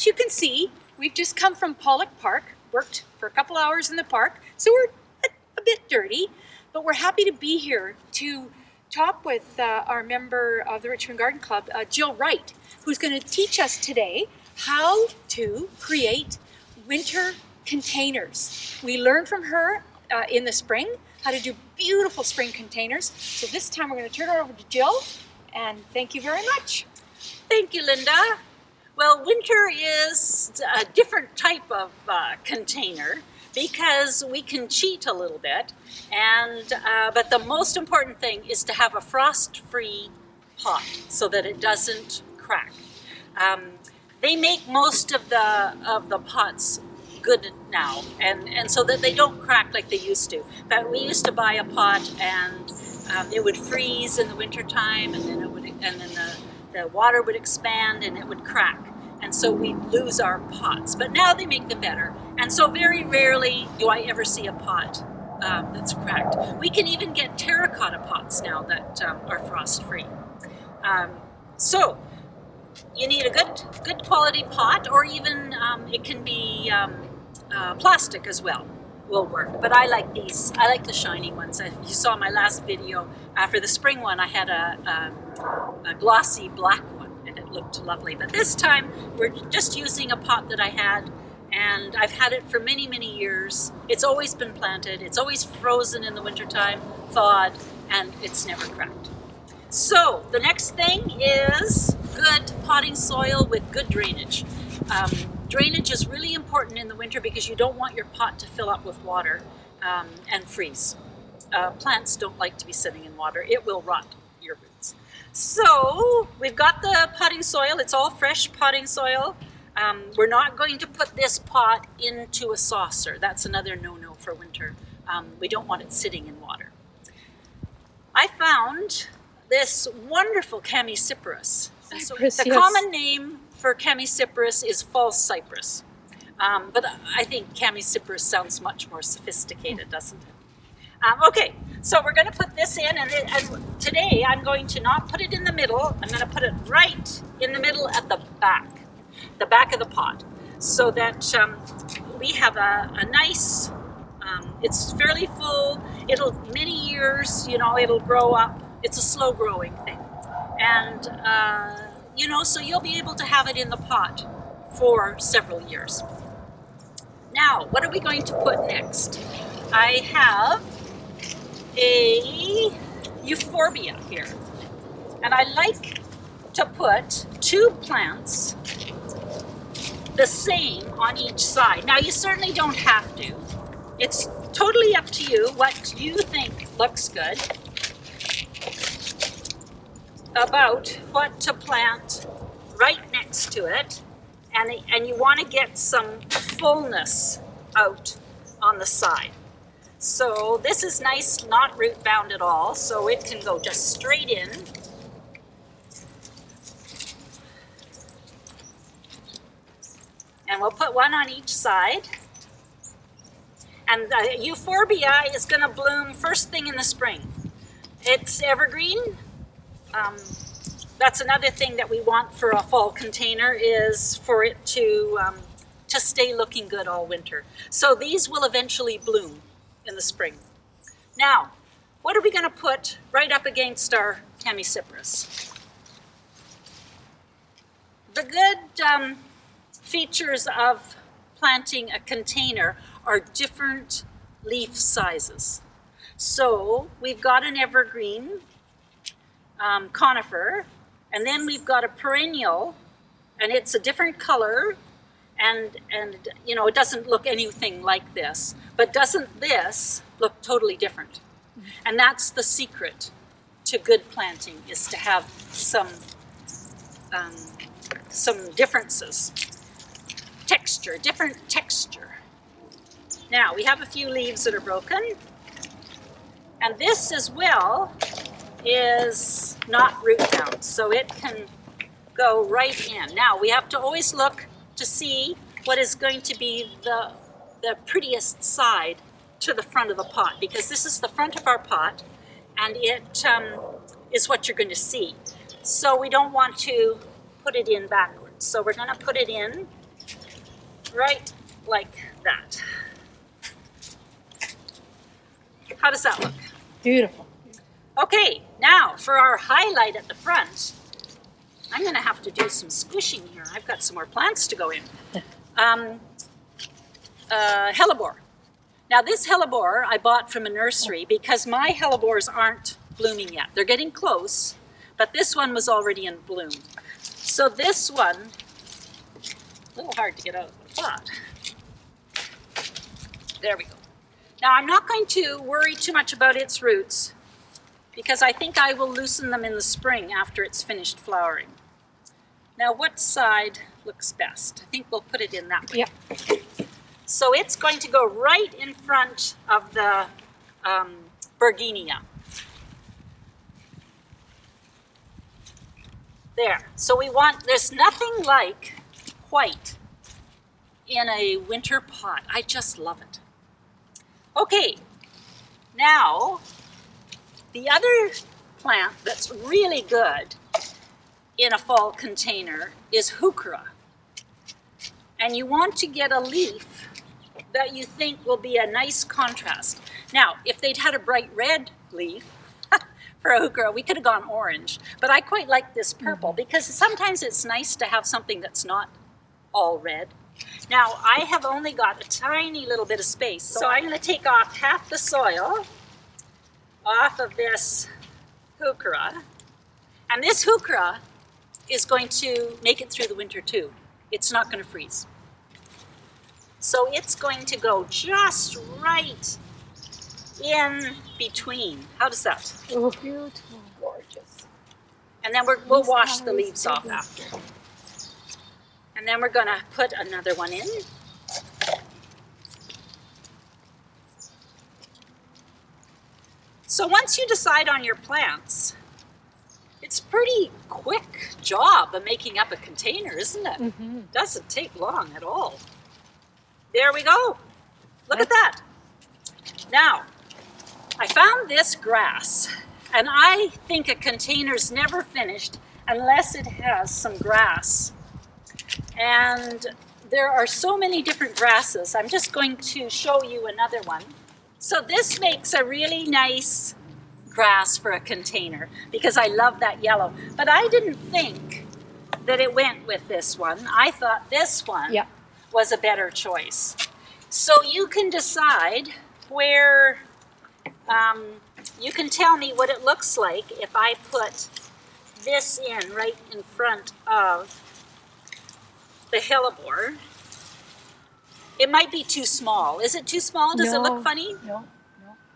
as you can see, we've just come from Pollock Park, worked for a couple hours in the park, so we're a bit dirty, but we're happy to be here to talk with our member of the Richmond Garden Club, Jill Wright, who's going to teach us today how to create winter containers. We learned from her in the spring how to do beautiful spring containers. So this time we're going to turn it over to Jill, and thank you very much. Thank you, Linda. Well, winter is a different type of container because we can cheat a little bit, and but the most important thing is to have a frost-free pot so that it doesn't crack. They make most of the pots good now, and so that they don't crack like they used to. But we used to buy a pot, and it would freeze in the winter time, and then the water would expand and it would crack, and so we'd lose our pots. But now they make them better, and so very rarely do I ever see a pot that's cracked. We can even get terracotta pots now that are frost-free. So you need a good quality pot, or even it can be plastic as well. Will work, but I like these. I like the shiny ones. You saw my last video. For the spring one, I had a glossy black one, and it looked lovely. But this time, we're just using a pot that I had, and I've had it for many, many years. It's always been planted. It's always frozen in the wintertime, thawed, and it's never cracked. So the next thing is good potting soil with good drainage. Drainage is really important in the winter because you don't want your pot to fill up with water and freeze. Plants don't like to be sitting in water. It will rot your roots. So we've got the potting soil. It's all fresh potting soil. We're not going to put this pot into a saucer. That's another no-no for winter. We don't want it sitting in water. I found this wonderful Chamaecyparis. The common name for Chamaecyparis is false cypress, but I think Chamaecyparis sounds much more sophisticated, doesn't it? Okay, so we're going to put this in, and today I'm going to not put it in the middle. I'm going to put it right in the middle at the back of the pot, so that we have a nice. It's fairly full. Many years, it'll grow up. It's a slow growing thing, and so you'll be able to have it in the pot for several years. Now, what are we going to put next? I have a euphorbia here, and I like to put 2 plants the same on each side. Now, you certainly don't have to. It's totally up to you what you think looks good about what to plant right next to it, and you want to get some fullness out on the side. So this is nice, not root bound at all, so it can go just straight in. And we'll put one on each side. And the euphorbia is going to bloom first thing in the spring. It's evergreen. That's another thing that we want for a fall container, is for it to stay looking good all winter. So these will eventually bloom in the spring. Now, what are we going to put right up against our Chamaecyparis? The good features of planting a container are different leaf sizes. So we've got an evergreen conifer, and then we've got a perennial, and it's a different color, and it doesn't look anything like this, but doesn't this look totally different? And that's the secret to good planting, is to have some differences. Different texture. Now, we have a few leaves that are broken, and this as well is not root bound, so it can go right in. Now, we have to always look to see what is going to be the prettiest side to the front of the pot, because this is the front of our pot, and it is what you're going to see. So we don't want to put it in backwards. So we're going to put it in right like that. How does that look? Beautiful. Okay, now for our highlight at the front, I'm going to have to do some squishing here. I've got some more plants to go in. Hellebore. Now this hellebore I bought from a nursery because my hellebores aren't blooming yet. They're getting close, but this one was already in bloom. So this one, a little hard to get out of the pot. There we go. Now I'm not going to worry too much about its roots because I think I will loosen them in the spring after it's finished flowering. Now what side looks best? I think we'll put it in that way. Yeah. So it's going to go right in front of the Bergenia. There. So we want, there's nothing like white in a winter pot. I just love it. Okay, now the other plant that's really good in a fall container is heuchera. And you want to get a leaf that you think will be a nice contrast. Now, if they'd had a bright red leaf for a heuchera, we could have gone orange. But I quite like this purple because sometimes it's nice to have something that's not all red. Now, I have only got a tiny little bit of space, so I'm going to take off half the soil off of this heuchera. And this heuchera is going to make it through the winter too. It's not going to freeze. So it's going to go just right in between. How does that? Oh, beautiful. Gorgeous. And then we'll wash the leaves off after. And then we're going to put another one in. So once you decide on your plants, it's a pretty quick job of making up a container, isn't it? Mm-hmm. Doesn't take long at all. There we go. Look at that. Now, I found this grass, and I think a container's never finished unless it has some grass. And there are so many different grasses. I'm just going to show you another one. So this makes a really nice grass for a container because I love that yellow. But I didn't think that it went with this one. I thought this one was a better choice. So you can decide where, you can tell me what it looks like if I put this in right in front of the hellebore. It might be too small. Is it too small? Does it look funny? No.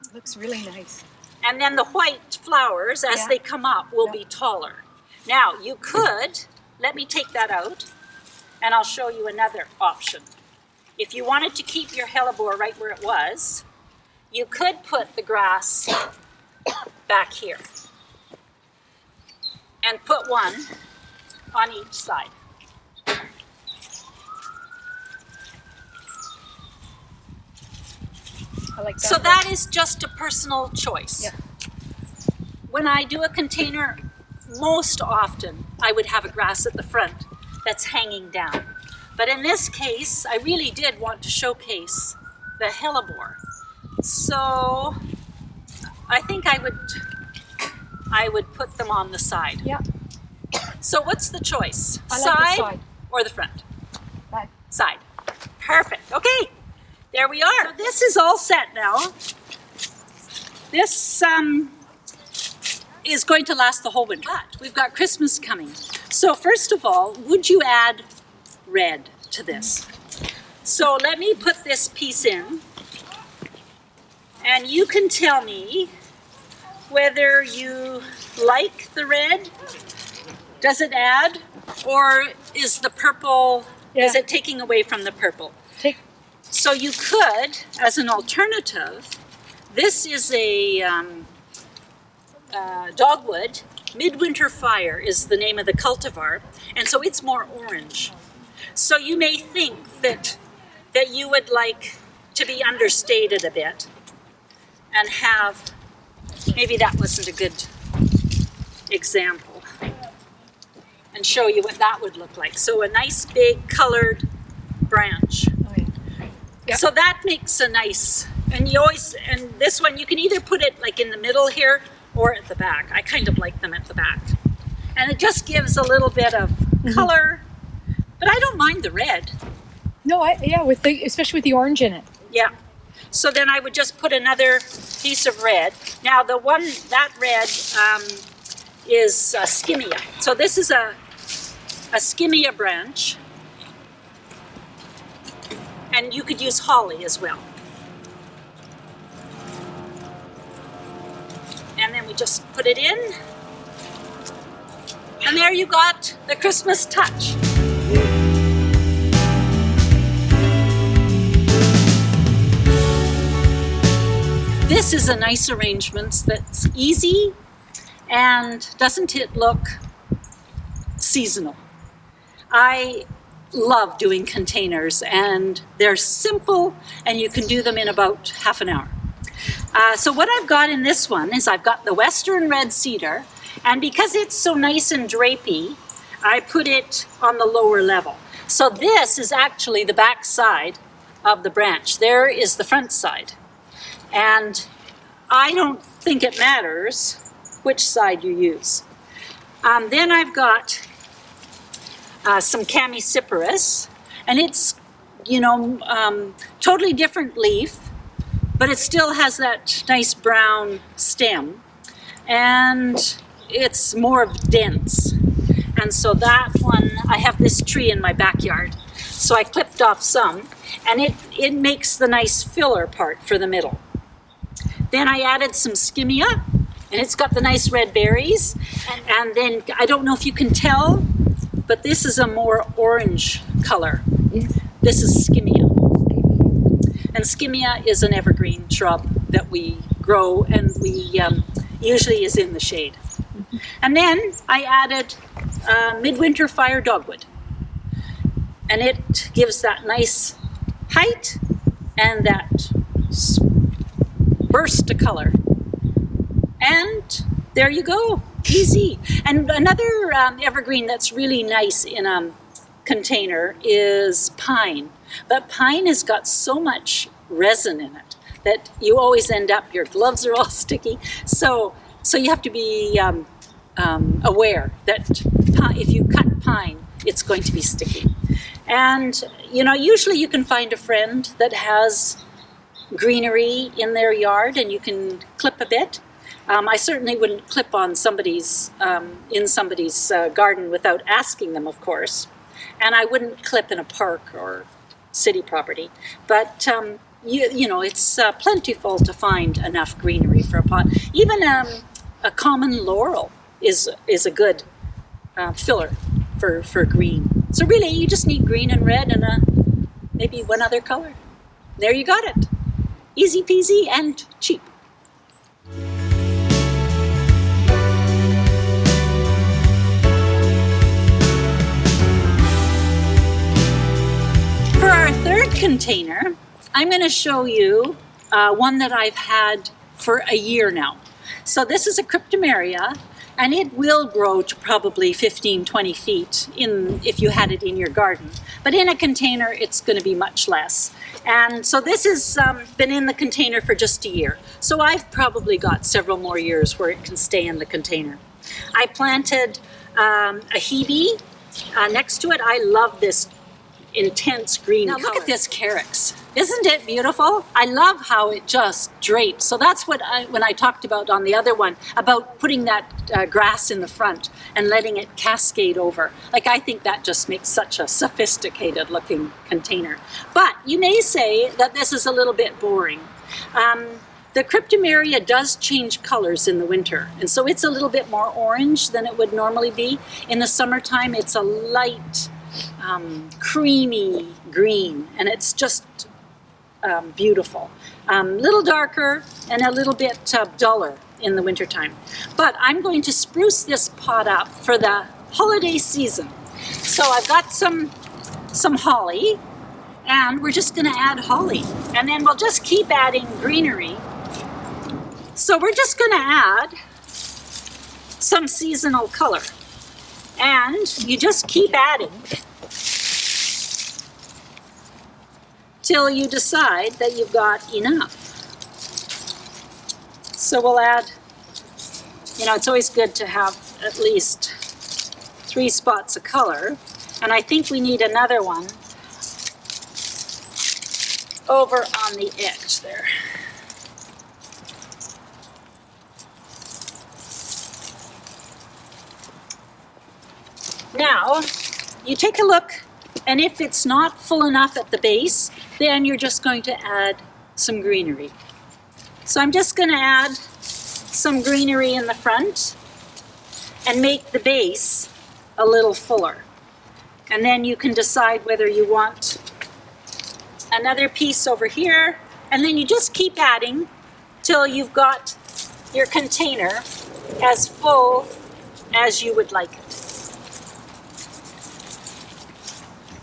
It looks really nice. And then the white flowers, as they come up, will be taller. Now, you could, let me take that out, and I'll show you another option. If you wanted to keep your hellebore right where it was, you could put the grass back here and put one on each side. I like that. So that is just a personal choice. Yeah. When I do a container, most often I would have a grass at the front that's hanging down. But in this case, I really did want to showcase the hellebore. So I think I would put them on the side. Yeah. So what's the choice? I like the side. Or the front? Side. Side. Perfect. Okay. There we are. So this is all set now. This is going to last the whole winter. But we've got Christmas coming. So first of all, would you add red to this? So let me put this piece in, and you can tell me whether you like the red. Does it add, or is the purple, is it taking away from the purple? So you could, as an alternative, this is a dogwood. Midwinter Fire is the name of the cultivar, and so it's more orange. So you may think that you would like to be understated a bit and have, maybe that wasn't a good example, and show you what that would look like. So a nice big colored branch. Yeah. So that makes a nice, and this one, you can either put it like in the middle here or at the back. I kind of like them at the back. And it just gives a little bit of color, but I don't mind the red. No, especially with the orange in it. Yeah. So then I would just put another piece of red. Now that red is a skimmia. So this is a skimmia branch. And you could use holly as well. And then we just put it in. And there you got the Christmas touch. This is a nice arrangement that's easy, and doesn't it look seasonal? I love doing containers, and they're simple, and you can do them in about half an hour. So what I've got in this one is I've got the Western Red Cedar, and because it's so nice and drapey, I put it on the lower level. So this is actually the back side of the branch. There is the front side. And I don't think it matters which side you use. Then I've got some Chamaecyparis, and it's, totally different leaf, but it still has that nice brown stem, and it's more dense. And so that one, I have this tree in my backyard, so I clipped off some, and it makes the nice filler part for the middle. Then I added some skimmia, and it's got the nice red berries. And then, I don't know if you can tell, but this is a more orange color. This is skimmia. And skimmia is an evergreen shrub that we grow, and we usually is in the shade. And then I added midwinter fire dogwood. And it gives that nice height and that burst of color. And there you go, easy. And another evergreen that's really nice in a container is pine. But pine has got so much resin in it that you always end up, your gloves are all sticky. So you have to be aware that if you cut pine, it's going to be sticky. And, usually you can find a friend that has greenery in their yard, and you can clip a bit. I certainly wouldn't clip on somebody's garden without asking them, of course. And I wouldn't clip in a park or city property. But it's plentiful to find enough greenery for a pot. Even a common laurel is a good filler for green. So really, you just need green and red and maybe one other color. There you got it. Easy peasy and cheap. For our third container, I'm going to show you one that I've had for a year now. So this is a cryptomeria, and it will grow to probably 15, 20 feet if you had it in your garden. But in a container, it's going to be much less. And so this has been in the container for just a year. So I've probably got several more years where it can stay in the container. I planted a hebe next to it. I love this intense green color. Now look at this carex. Isn't it beautiful? I love how it just drapes. So that's what when I talked about on the other one, about putting that grass in the front and letting it cascade over. I think that just makes such a sophisticated looking container. But you may say that this is a little bit boring. The cryptomeria does change colors in the winter, and so it's a little bit more orange than it would normally be. In the summertime, it's a light, creamy green, and it's just beautiful. Little darker and a little bit duller in the wintertime. But I'm going to spruce this pot up for the holiday season. So I've got some holly, and we're just going to add holly, and then we'll just keep adding greenery. So we're just going to add some seasonal color, and you just keep adding till you decide that you've got enough. So we'll add, it's always good to have at least 3 spots of color. And I think we need another one over on the edge there. Now, you take a look, and if it's not full enough at the base, then you're just going to add some greenery. So I'm just going to add some greenery in the front and make the base a little fuller. And then you can decide whether you want another piece over here, and then you just keep adding till you've got your container as full as you would like it.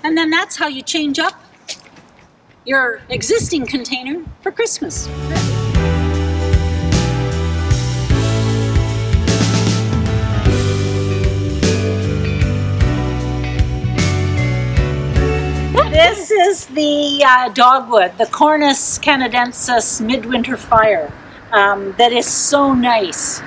And then that's how you change up your existing container for Christmas. This is the dogwood, the Cornus canadensis midwinter fire, that is so nice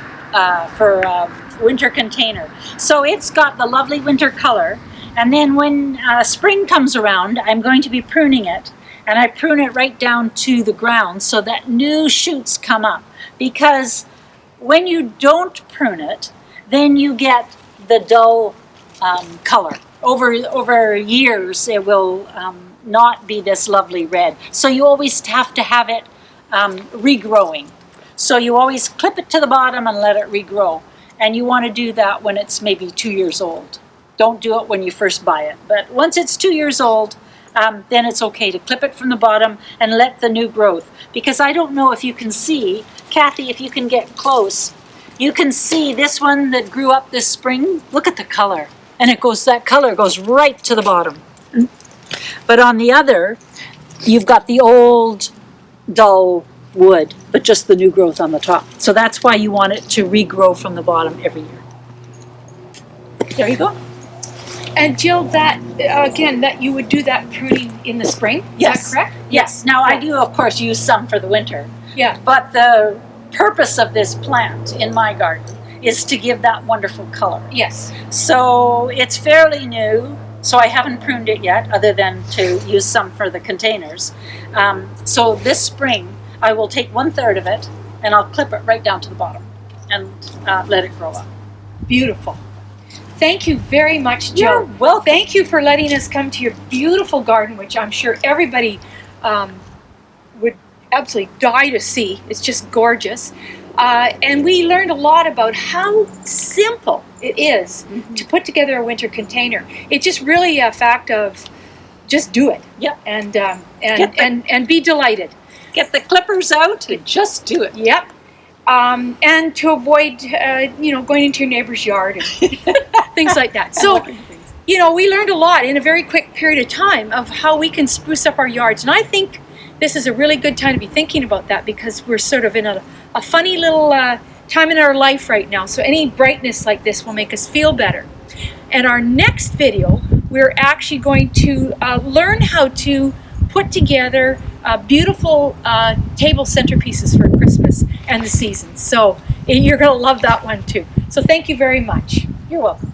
for a winter container. So it's got the lovely winter color, and then when spring comes around, I'm going to be pruning it, and I prune it right down to the ground so that new shoots come up. Because when you don't prune it, then you get the dull color. Over years, it will not be this lovely red. So you always have to have it regrowing. So you always clip it to the bottom and let it regrow. And you want to do that when it's maybe 2 years old. Don't do it when you first buy it. But once it's 2 years old, then it's okay to clip it from the bottom and let the new growth. Because I don't know if you can see, Kathy, if you can get close, you can see this one that grew up this spring. Look at the color. And that color goes right to the bottom. But on the other, you've got the old dull wood, but just the new growth on the top. So that's why you want it to regrow from the bottom every year. There you go. And Jill, that again, that you would do that pruning in the spring? Yes. Is that correct? Yes. Now I do, of course, use some for the winter. Yeah. But the purpose of this plant in my garden is to give that wonderful color. Yes. So it's fairly new, so I haven't pruned it yet, other than to use some for the containers. So this spring, I will take 1/3 of it, and I'll clip it right down to the bottom, and let it grow up. Beautiful. Thank you very much, Jill. You're welcome. Thank you for letting us come to your beautiful garden, which I'm sure everybody would absolutely die to see. It's just gorgeous. And we learned a lot about how simple it is to put together a winter container. It's just really a fact of just do it. Yep. And be delighted. Get the clippers out and just do it. Yep. And to avoid, going into your neighbor's yard and things like that. So, we learned a lot in a very quick period of time of how we can spruce up our yards. And I think this is a really good time to be thinking about that, because we're sort of in a funny little time in our life right now. So any brightness like this will make us feel better. And our next video, we're actually going to learn how to put together beautiful table centerpieces for Christmas and the season. So you're going to love that one too. So thank you very much. You're welcome.